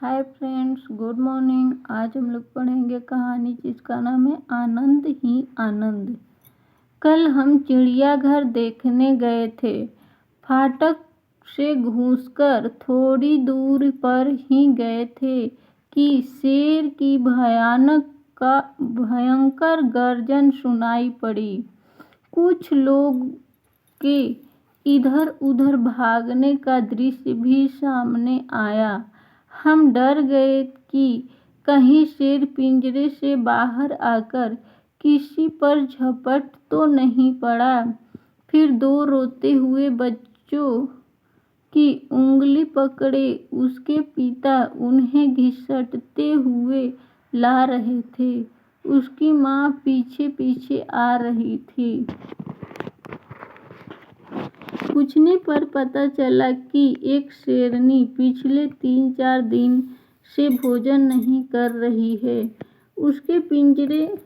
Hi friends, good morning. आज हम लोग पढ़ेंगे कहानी जिसका नाम है आनंद ही आनंद। कल हम चिड़ियाघर देखने गए थे। फाटक से घुसकर थोड़ी दूर पर ही गए थे कि शेर की भयंकर गर्जन सुनाई पड़ी। कुछ लोग के इधर उधर भागने का दृश्य भी सामने आया। हम डर गए कि कहीं शेर पिंजरे से बाहर आकर किसी पर झपट तो नहीं पड़ा। फिर दो रोते हुए बच्चों की उंगली पकड़े उसके पिता उन्हें घसीटते हुए ला रहे थे। उसकी माँ पीछे पीछे आ रही थी। पूछने पर पता चला कि एक शेरनी पिछले 3-4 दिन से भोजन नहीं कर रही है। उसके पिंजरे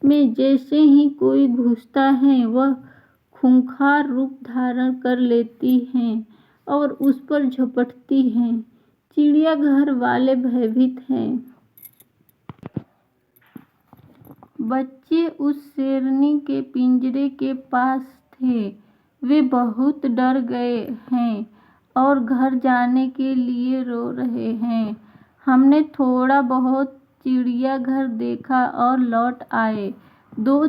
में जैसे ही कोई घुसता है वह खूंखार रूप धारण कर लेती है और उस पर झपटती है। चिड़ियाघर वाले भयभीत हैं। बच्चे उस शेरनी के पिंजरे के पास थे। वे बहुत डर गए हैं और घर जाने के लिए रो रहे हैं। हमने थोड़ा बहुत चिड़ियाघर देखा और लौट आए। 2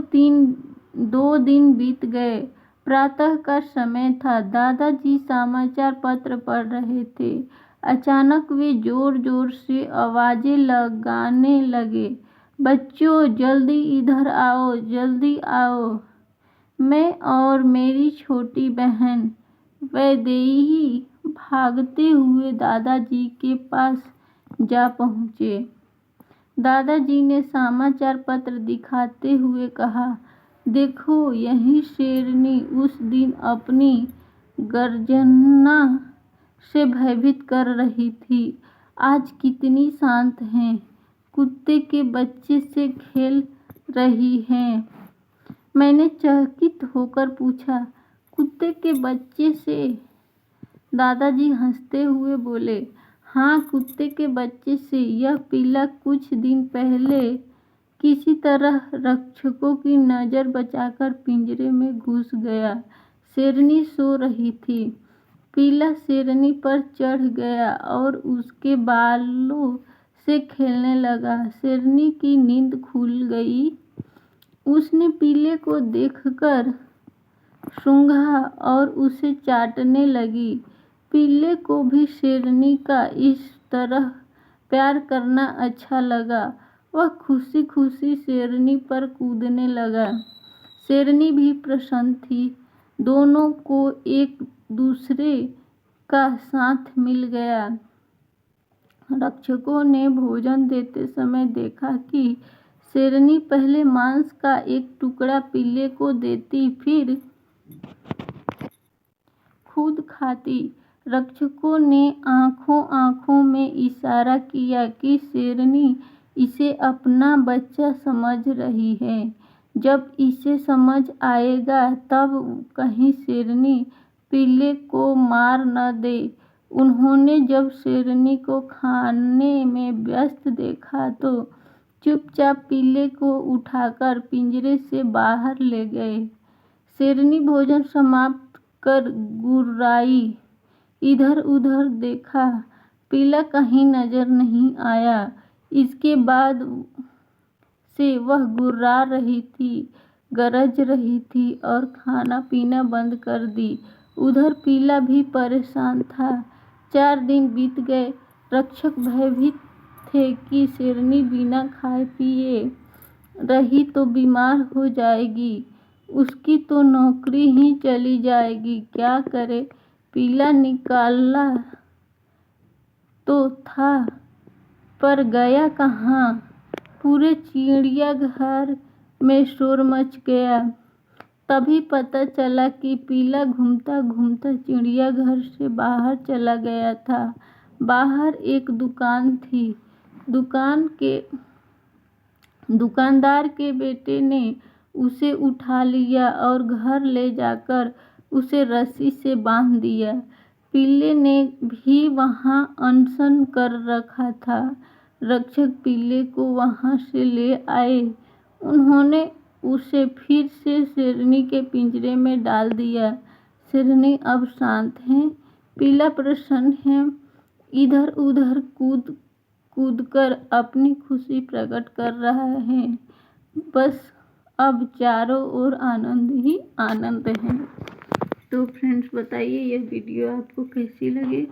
दिन बीत गए। प्रातः का समय था। दादाजी समाचार पत्र पढ़ रहे थे। अचानक वे जोर जोर से आवाजें लगाने लगे, बच्चों जल्दी इधर आओ, जल्दी आओ। मैं और मेरी छोटी बहन वैदेही भागते हुए दादाजी के पास जा पहुँचे। दादाजी ने समाचार पत्र दिखाते हुए कहा, देखो यही शेरनी उस दिन अपनी गर्जना से भयभीत कर रही थी, आज कितनी शांत है। कुत्ते के बच्चे से खेल रही है। मैंने चकित होकर पूछा, कुत्ते के बच्चे से? दादाजी हंसते हुए बोले, हाँ कुत्ते के बच्चे से। यह पिल्ला कुछ दिन पहले किसी तरह रक्षकों की नज़र बचाकर पिंजरे में घुस गया। शेरनी सो रही थी। पिल्ला शेरनी पर चढ़ गया और उसके बालों से खेलने लगा। शेरनी की नींद खुल गई। उसने पिल्ले को देखकर सूंघा और उसे चाटने लगी। पिल्ले को भी शेरनी का इस तरह प्यार करना अच्छा लगा। वह खुशी खुशी शेरनी पर कूदने लगा। शेरनी भी प्रसन्न थी। दोनों को एक दूसरे का साथ मिल गया। रक्षकों ने भोजन देते समय देखा कि शेरनी पहले मांस का एक टुकड़ा पिल्ले को देती, फिर खुद खाती। रक्षकों ने आंखों में इशारा किया कि शेरनी इसे अपना बच्चा समझ रही है। जब इसे समझ आएगा तब कहीं शेरनी पिल्ले को मार न दे। उन्होंने जब शेरनी को खाने में व्यस्त देखा तो चुपचाप पिल्ले को उठाकर पिंजरे से बाहर ले गए। शेरनी भोजन समाप्त कर गुर्राई। इधर उधर देखा, पिल्ला कहीं नजर नहीं आया। इसके बाद से वह गुर्रा रही थी, गरज रही थी और खाना पीना बंद कर दी। उधर पिल्ला भी परेशान था। 4 दिन बीत गए। रक्षक भयभीत थे कि शेरनी बिना खाए पिए रही तो बीमार हो जाएगी, उसकी तो नौकरी ही चली जाएगी। क्या करे? पिल्ला निकाला तो था पर गया कहाँ? पूरे चिड़ियाघर में शोर मच गया। तभी पता चला कि पिल्ला घूमता घूमता चिड़ियाघर से बाहर चला गया था। बाहर एक दुकान थी। दुकानदार के बेटे ने उसे उठा लिया और घर ले जाकर उसे रस्सी से बांध दिया। पिल्ले ने भी वहां अनशन कर रखा था। रक्षक पिल्ले को वहां से ले आए। उन्होंने उसे फिर से शेरनी के पिंजरे में डाल दिया। शेरनी अब शांत है, पिल्ला प्रसन्न है, इधर उधर कूद कूदकर अपनी खुशी प्रकट कर रहा है। बस अब चारों ओर आनंद ही आनंद है। तो फ्रेंड्स, बताइए यह वीडियो आपको कैसी लगी।